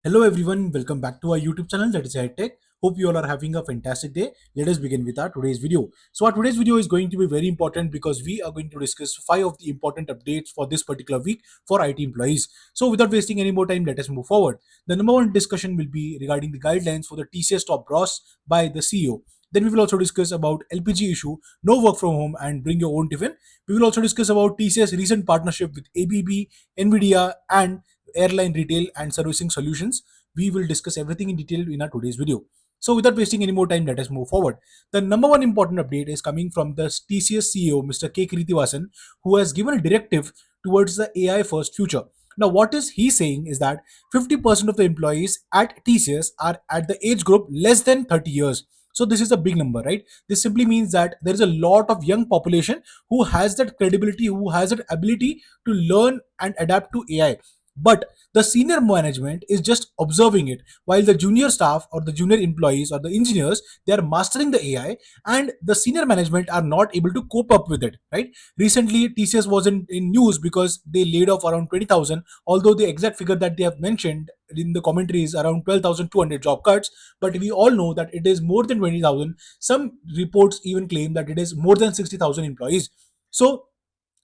Hello everyone, welcome back to our YouTube channel, that is Tech. Hope you all are having a fantastic day. Let us begin with our today's video. So our today's video is going to be very important because we are going to discuss 5 of the important updates for this particular week for IT employees. So without wasting any more time, let us move forward. The number one discussion will be regarding the guidelines for the TCS top brass by the CEO. Then we will also discuss about LPG issue, no work from home and bring your own tiffin. We will also discuss about TCS recent partnership with ABB, Nvidia and airline retail and servicing solutions. We will discuss everything in detail in our today's video. So without wasting any more time, let us move forward. The number one important update is coming from the TCS CEO, Mr. K. Kritivasan, who has given a directive towards the AI first future. Now, what is he saying is that 50% of the employees at TCS are at the age group less than 30 years. So this is a big number, right? This simply means that there is a lot of young population who has that credibility, who has that ability to learn and adapt to AI. But the senior management is just observing it, while the junior staff or the junior employees or the engineers, they are mastering the AI, and the senior management are not able to cope up with it, right? Recently TCS was in news because they laid off around 20,000, although the exact figure that they have mentioned in the commentary is around 12,200 job cuts, but we all know that it is more than 20,000. Some reports even claim that it is more than 60,000 employees. So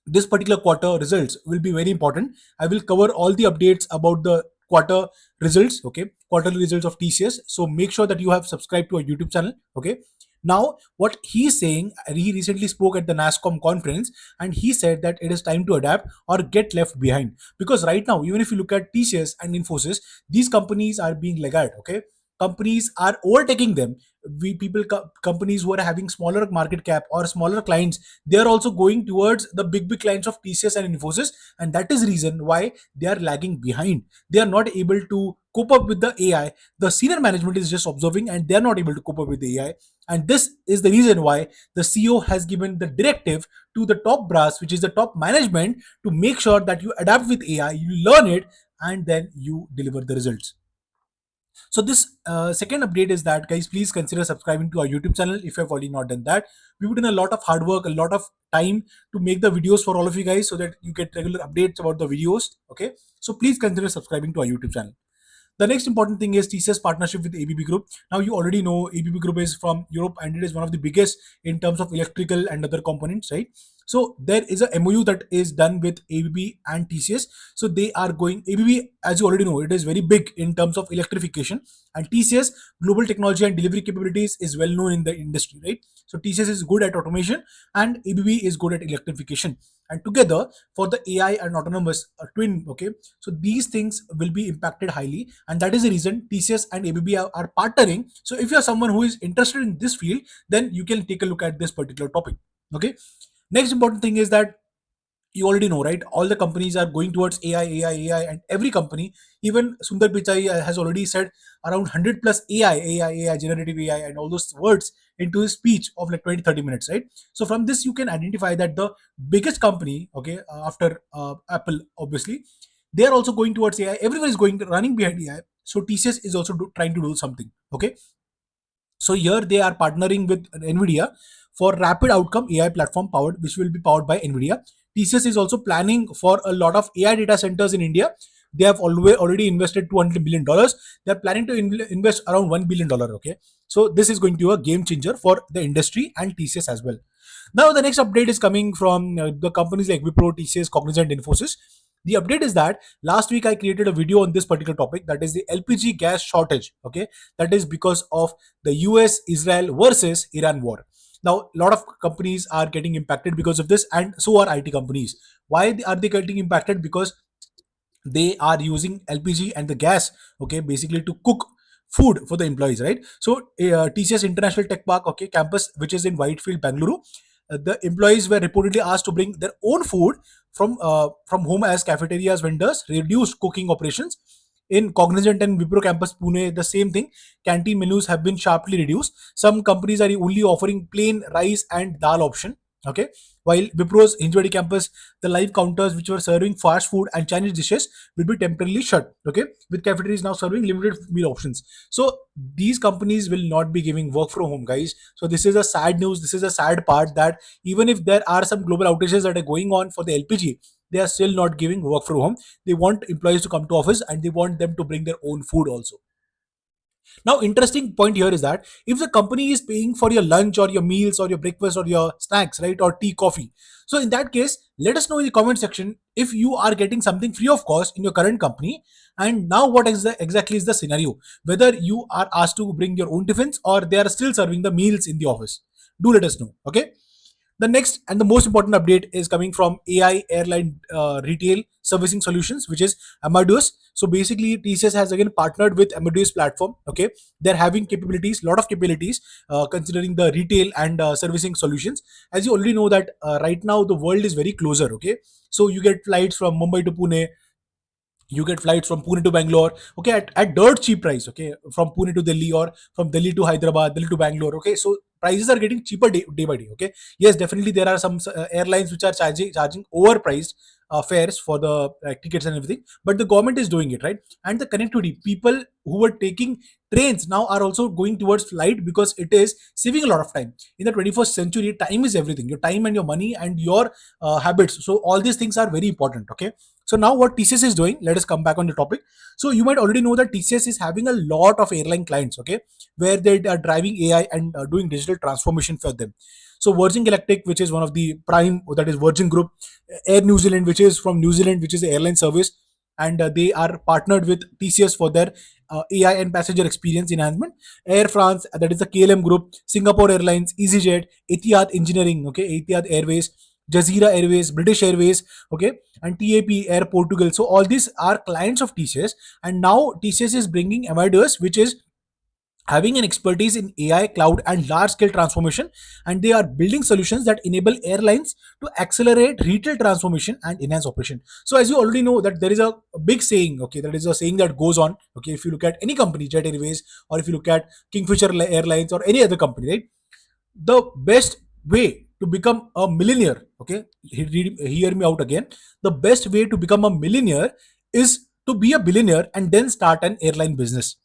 this particular quarter results will be very important. I will cover all the updates about the quarter results, okay, quarterly results of TCS. So make sure that you have subscribed to our YouTube channel, okay. Now what he's saying, he recently spoke at the NASCOM conference and he said that it is time to adapt or get left behind, because right now even if you look at TCS and Infosys, these companies are being laggard, okay. Companies are overtaking them. Companies who are having smaller market cap or smaller clients, they are also going towards the big clients of TCS and Infosys, and that is reason why they are lagging behind. They are not able to cope up with the AI. The senior management is just observing and they are not able to cope up with the AI, and this is the reason why the CEO has given the directive to the top brass, which is the top management, to make sure that you adapt with AI, you learn it, and then you deliver the results. So this second update is that, guys, please consider subscribing to our YouTube channel if you have already not done that. We put in a lot of hard work, a lot of time to make the videos for all of you guys so that you get regular updates about the videos. Okay, so please consider subscribing to our YouTube channel. The next important thing is TCS partnership with ABB Group. Now you already know ABB Group is from Europe and it is one of the biggest in terms of electrical and other components, right? So there is a MOU that is done with ABB and TCS. So they are going, ABB, as you already know, it is very big in terms of electrification, and TCS global technology and delivery capabilities is well known in the industry, right? So TCS is good at automation and ABB is good at electrification, and together for the AI and autonomous twin, okay, so these things will be impacted highly, and that is the reason TCS and ABB are partnering. So if you are someone who is interested in this field, then you can take a look at this particular topic, okay. Next important thing is that you already know, right? All the companies are going towards AI, and every company, even Sundar Pichai has already said around 100 plus AI, generative AI, and all those words into his speech of like 20-30 minutes, right? So from this, you can identify that the biggest company, okay, after Apple, obviously, they are also going towards AI. Everyone is going running behind AI. So TCS is also trying to do something, okay. So here they are partnering with Nvidia for rapid outcome AI platform powered, which will be powered by Nvidia. TCS is also planning for a lot of AI data centers in India. They have already invested $200 billion. They are planning to invest around $1 billion. Okay, so this is going to be a game changer for the industry and TCS as well. Now the next update is coming from the companies like Wipro, TCS, Cognizant, Infosys. The update is that last week I created a video on this particular topic, that is the LPG gas shortage. Okay, that is because of the US Israel versus Iran war. Now a lot of companies are getting impacted because of this, and so are IT companies. Why are they getting impacted? Because they are using LPG and the gas, okay, basically to cook food for the employees, right? So TCS International Tech Park, okay, campus, which is in Whitefield, Bangalore, the employees were reportedly asked to bring their own food from home as cafeterias vendors reduced cooking operations. In Cognizant and Wipro campus Pune, the same thing. Canteen menus have been sharply reduced. Some companies are only offering plain rice and dal option. Okay, while Wipro's Hinjwadi campus, the live counters which were serving fast food and Chinese dishes will be temporarily shut. Okay, with cafeterias now serving limited meal options. So these companies will not be giving work from home, guys. So this is a sad news. This is a sad part that even if there are some global outages that are going on for the LPG, they are still not giving work from home. They want employees to come to office and they want them to bring their own food also. Now, interesting point here is that if the company is paying for your lunch or your meals or your breakfast or your snacks, right, or tea, coffee, so in that case, let us know in the comment section if you are getting something free of cost in your current company. And now, what is exactly is the scenario? Whether you are asked to bring your own tiffins or they are still serving the meals in the office. Do let us know. Okay. The next and the most important update is coming from AI Airline Retail Servicing Solutions, which is Amadeus. So basically, TCS has again partnered with Amadeus platform. Okay, they're having capabilities, lot of capabilities, considering the retail and servicing solutions. As you already know that right now the world is very closer. Okay, so you get flights from Mumbai to Pune, you get flights from Pune to Bangalore, okay, at dirt cheap price, okay, from Pune to Delhi or from Delhi to Hyderabad, Delhi to Bangalore, okay. So prices are getting cheaper day by day, okay. Yes, definitely there are some airlines which are charging overpriced fares for the tickets and everything, but the government is doing it right. And the connectivity, people who were taking trains now are also going towards flight because it is saving a lot of time. In the 21st century, time is everything, your time and your money and your habits, so all these things are very important, okay. So now what TCS is doing, let us come back on the topic. So you might already know that TCS is having a lot of airline clients, okay, where they are driving AI and doing digital transformation for them. So Virgin Galactic, which is one of the prime, that is Virgin Group, Air New Zealand, which is from New Zealand, which is the airline service, and they are partnered with TCS for their AI and passenger experience enhancement. Air France, that is the KLM Group, Singapore Airlines, EasyJet, Etihad Engineering, okay, Etihad Airways, Jazeera Airways, British Airways, okay, and TAP Air Portugal. So all these are clients of TCS, and now TCS is bringing Amadeus, which is having an expertise in AI, cloud, and large scale transformation, and they are building solutions that enable airlines to accelerate retail transformation and enhance operation. So, as you already know, that there is a big saying, okay, that is a saying that goes on, okay, if you look at any company, Jet Airways, or if you look at Kingfisher Airlines or any other company, right, the best way to become a millionaire, okay, hear me out again, the best way to become a millionaire is to be a billionaire and then start an airline business.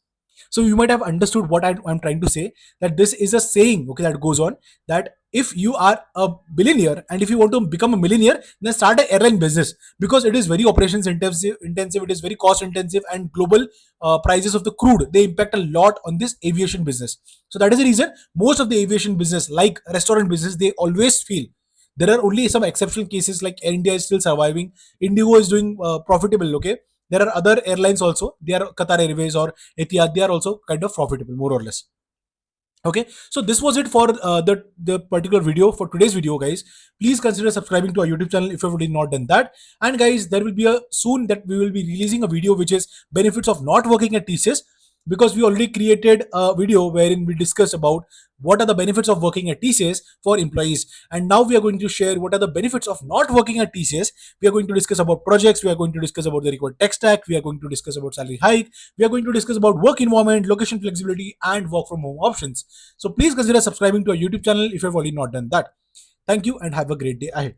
So you might have understood what I'm trying to say, that this is a saying, okay, that goes on, that if you are a billionaire and if you want to become a millionaire, then start an airline business, because it is very operations intensive, it is very cost intensive, and global prices of the crude, they impact a lot on this aviation business. So that is the reason most of the aviation business, like restaurant business, they always feel. There are only some exceptional cases like Air India is still surviving, Indigo is doing profitable, okay. There are other airlines also, they are Qatar Airways or Etihad, they are also kind of profitable, more or less. Okay, so this was it for the particular video for today's video, guys. Please consider subscribing to our YouTube channel if you've already not done that. And guys, there will be a soon that we will be releasing a video which is benefits of not working at TCS, because we already created a video wherein we discussed about what are the benefits of working at TCS for employees, and now we are going to share what are the benefits of not working at TCS. We are going to discuss about projects, we are going to discuss about the required tech stack, we are going to discuss about salary hike, we are going to discuss about work environment, location flexibility, and work from home options. So please consider subscribing to our YouTube channel if you have already not done that. Thank you and have a great day ahead.